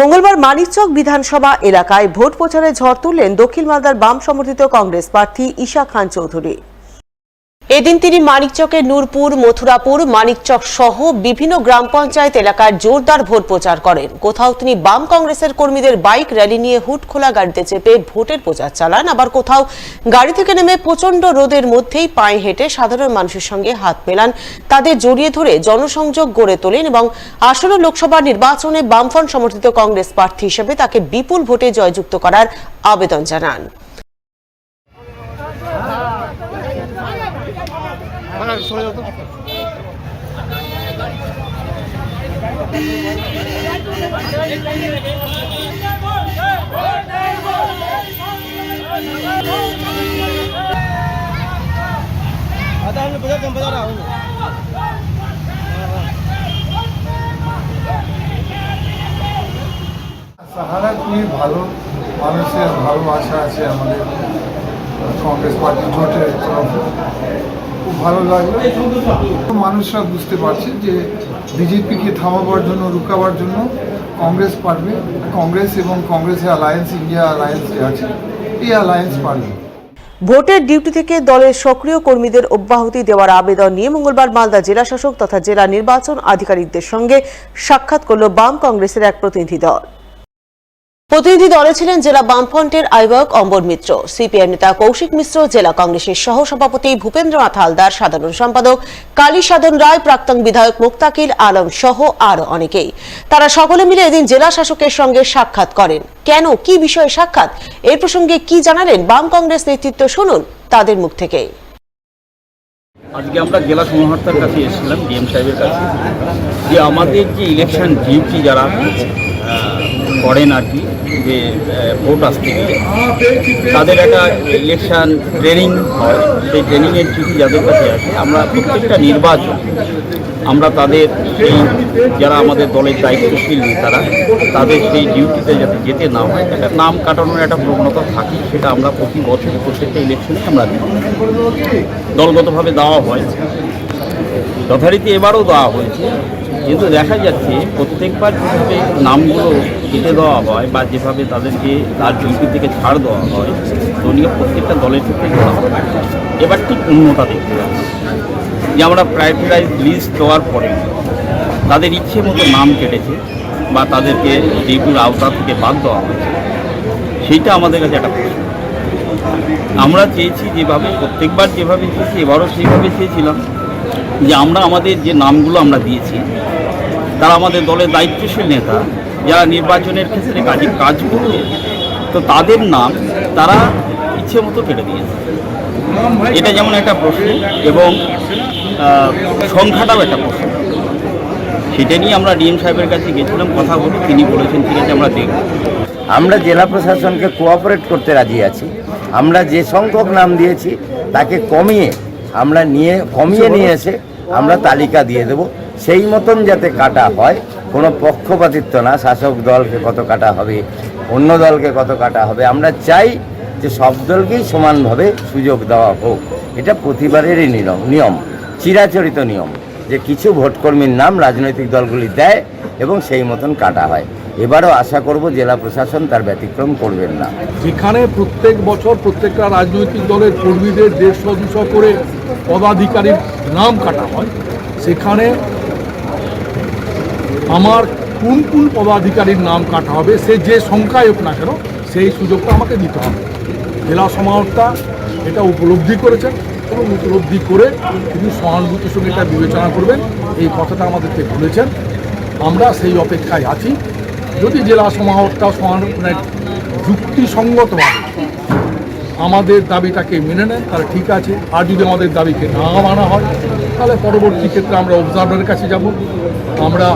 মঙ্গলবার মানিকচক বিধানসভা এলাকায় ভোট প্রচারে ঝড় তুললেন দক্ষিণ মালদার বাম সমর্থিত কংগ্রেস প্রার্থী ঈশা খান চৌধুরী। এদিন তিনি মানিকচকের নূরপুর, মথুরাপুর, মানিকচক সহ বিভিন্ন গ্রাম পঞ্চায়েত এলাকার জোরদার ভোট প্রচার করেন। কোথাও তিনি বাম কংগ্রেসের কর্মীদের বাইক র্যালি নিয়ে হুড খোলা গাড়িতে চেপে ভোটের প্রচার চালান, আবার কোথাও গাড়ি থেকে নেমে প্রচন্ড রোদের মধ্যেই পায়ে হেঁটে সাধারণ মানুষের সঙ্গে হাত মেলান, তাদের জড়িয়ে ধরে জনসংযোগ গড়ে তোলেন এবং আসন্ন লোকসভা নির্বাচনে বামফ্রন্ট সমর্থিত কংগ্রেস প্রার্থী হিসেবে তাকে বিপুল ভোটে জয়যুক্ত করার আবেদন জানান। সাহারা খুবই ভালো, মানুষের ভালোবাসা আছে আমাদের কংগ্রেস পার্টি ভোটের তরফে, খুব ভালো লাগলো। মানুষরা বুঝতে পারছে যে বিজেপিকে থামাবার জন্য, রুকাবার জন্য কংগ্রেস পারবে। কংগ্রেস এবং কংগ্রেসের অ্যালায়েন্স, ইন্ডিয়া অ্যালায়েন্স যে আছে, এই অ্যালায়েন্স পারবে। ভোটের ডিউটি থেকে দলের সক্রিয় কর্মীদের অব্যাহতি দেওয়ার আবেদন নিয়ে মঙ্গলবার মালদা জেলা শাসক তথা জেলা নির্বাচন আধিকারিকদের সঙ্গে সাক্ষাৎ করল বাম কংগ্রেসের এক প্রতিনিধি দল। প্রতিনিধি দলে ছিলেন জেলা বামফ্রন্টের আহ্বায়ক অম্বর মিত্র, সিপিএম নেতা কৌশিক মিশ্র, জেলা কংগ্রেসের সহ সভাপতি ভূপেন্দ্রনাথ হালদার, সাধারণ সম্পাদক কালী সাধন রায়, প্রাক্তন বিধায়ক মুক্তাকিল আলম সহ আরো অনেকেই। তারা সকলে মিলে এদিন জেলা শাসকের সঙ্গে সাক্ষাৎ করেন। কেন, কি বিষয়ে সাক্ষাৎ, এই প্রসঙ্গে কি জানালেন বাম কংগ্রেস নেতৃত্ব, শুনুন তাদের মুখ থেকে। আজকে আমরা জেলা সমাহর্তার কাছে এসেছিলাম, ডিএম সাহেবের কাছে, যে আমাদের যে ইলেকশন ডিউটি যারা করেন আর কি, যে ভোট আসতে গেলে তাদের একটা ইলেকশন ট্রেনিং হয়, সেই ট্রেনিংয়ের ডিউটি যাদের কাছে আসে, আমরা প্রত্যেকটা নির্বাচন আমরা তাদের সেই যারা আমাদের দলের দায়িত্বশীল নেতারা, তাদের সেই ডিউটিতে যাতে যেতে না হয়, একটা নাম কাটানোর একটা প্রবণতা থাকে, সেটা আমরা প্রতি বছর প্রত্যেকটা ইলেকশনে আমরা দিই, দলগতভাবে দেওয়া হয়, যথারীতি এবারও দেওয়া হয়েছে। কিন্তু দেখা যাচ্ছে প্রত্যেকবার যেভাবে নামগুলো কেটে দেওয়া হয় বা যেভাবে তাদেরকে তার ডিউটি থেকে ছাড় দেওয়া হয়, দলীয় প্রত্যেকটা দলের ক্ষেত্রে এবার ঠিক অন্যটা দেখতে পাচ্ছি, যে আমরা প্রাইভেটাইজ লিস্ট দেওয়ার পরে তাদের ইচ্ছে মতো নাম কেটেছে বা তাদেরকে ডিউটির আওতা থেকে বাদ দেওয়া হয়েছে, সেইটা আমাদের কাছে একটা প্রশ্ন। আমরা চেয়েছি যেভাবে প্রত্যেকবার যেভাবে চেয়েছি, এবারও সেইভাবে চেয়েছিলাম যে আমরা আমাদের যে নামগুলো আমরা দিয়েছি, তারা আমাদের দলের দায়িত্বশীল নেতা যারা নির্বাচনের ক্ষেত্রে কাজ করবে, তো তাদের নাম তারা ইচ্ছে মতো কেটে দিয়েছে। এটা যেমন একটা প্রশ্ন এবং সংখ্যাটাও একটা প্রশ্ন। সেটা নিয়ে আমরা ডিএম সাহেবের কাছে গেছিলাম, কথা বলি, তিনি বলেছেন ঠিক আছে আমরা দেখব। আমরা জেলা প্রশাসনকে কোঅপারেট করতে রাজি আছি। আমরা যে সংখ্যক নাম দিয়েছি তাকে কমিয়ে নিয়ে এসে আমরা তালিকা দিয়ে দেব, সেই মতন যাতে কাটা হয়, কোনো পক্ষপাতিত্ব না, শাসক দলকে কত কাটা হবে, অন্য দলকে কত কাটা হবে। আমরা চাই যে সব দলকেই সমানভাবে সুযোগ দেওয়া হোক। এটা প্রতিবারেরই নিয়ম, চিরাচরিত নিয়ম, যে কিছু ভোটকর্মীর নাম রাজনৈতিক দলগুলি দেয় এবং সেই মতন কাটা হয়। এবারও আশা করব জেলা প্রশাসন তার ব্যতিক্রম করবেন না। যেখানে প্রত্যেক বছর প্রত্যেকটা রাজনৈতিক দলের কর্মীদের 150-200 করে পদাধিকারীর নাম কাটা হয়, সেখানে আমার কোন কোন পদাধিকারীর নাম কাটা হবে, সে যে সংখ্যায় হোক না কেন, সেই সুযোগটা আমাকে দিতে হবে। জেলা সমাহর্তা এটা উপলব্ধি করেছেন এবং উপলব্ধি করে তিনি সহানুভূতির সঙ্গে এটা বিবেচনা করবেন, এই কথাটা আমাদেরকে বলেছেন। আমরা সেই অপেক্ষায় আছি। যদি জেলা সমাহর্তা যুক্তিসঙ্গতভাবে আমাদের দাবিটাকে মেনে নেন তাহলে ঠিক আছে, আর যদি আমাদের দাবিকে না মানা হয় তাহলে পরবর্তী ক্ষেত্রে আমরা অবজারভারের কাছে যাব। আমরা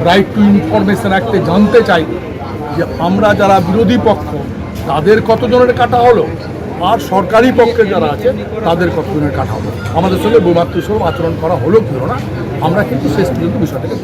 রাইট টু ইনফরমেশন অ্যাক্টে জানতে চাই যে আমরা যারা বিরোধী পক্ষ তাদের কতজনের কাটা হলো, আর সরকারি পক্ষে যারা আছে তাদের কতজনের কাটা হলো। আমাদের সঙ্গে বৈমাতৃস্বরূপ আচরণ করা হলো কি হলো না, আমরা কিন্তু শেষ পর্যন্ত বিষয়টাকে